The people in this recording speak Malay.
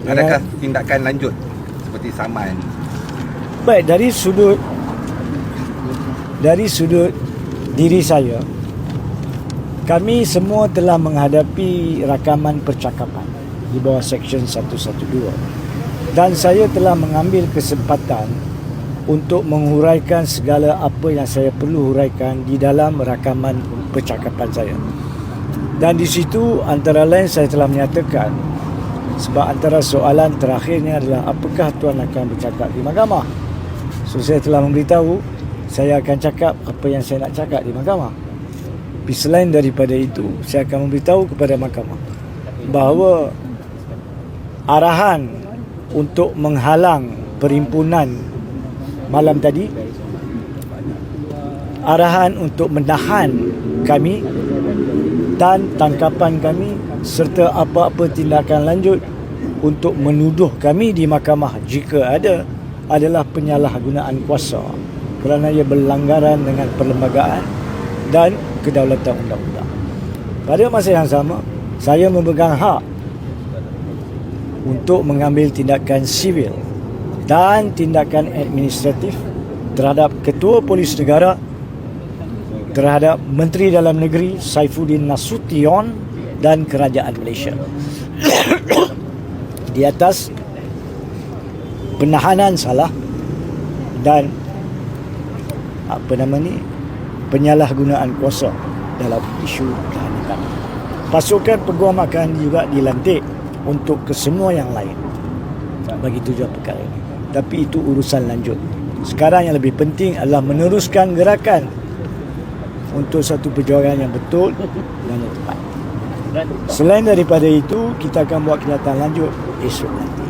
Adakah tindakan lanjut seperti saman? Baik, dari sudut diri saya, kami semua telah menghadapi rakaman percakapan di bawah Seksyen 112 dan saya telah mengambil kesempatan untuk menghuraikan segala apa yang saya perlu huraikan di dalam rakaman percakapan saya. Dan di situ antara lain saya telah menyatakan, sebab antara soalan terakhirnya adalah apakah tuan akan bercakap di mahkamah. So saya telah memberitahu saya akan cakap apa yang saya nak cakap di mahkamah. Tapi selain daripada itu, saya akan memberitahu kepada mahkamah bahawa arahan untuk menghalang perhimpunan malam tadi, arahan untuk menahan kami dan tangkapan kami serta apa-apa tindakan lanjut untuk menuduh kami di mahkamah jika ada adalah penyalahgunaan kuasa kerana ia berlanggaran dengan perlembagaan dan kedaulatan undang-undang. Pada masa yang sama, saya memegang hak untuk mengambil tindakan sivil dan tindakan administratif terhadap Ketua Polis Negara, terhadap Menteri Dalam Negeri Saifuddin Nasution dan Kerajaan Malaysia di atas penahanan salah dan penyalahgunaan kuasa dalam isu tahanan. Pasukan peguam akan juga dilantik untuk kesemua yang lain bagi tujuan perkara ini. Tapi itu urusan lanjut. Sekarang yang lebih penting adalah meneruskan gerakan untuk satu perjuangan yang betul dan yang tepat. Selain daripada itu, kita akan buat kenyataan lanjut esok nanti.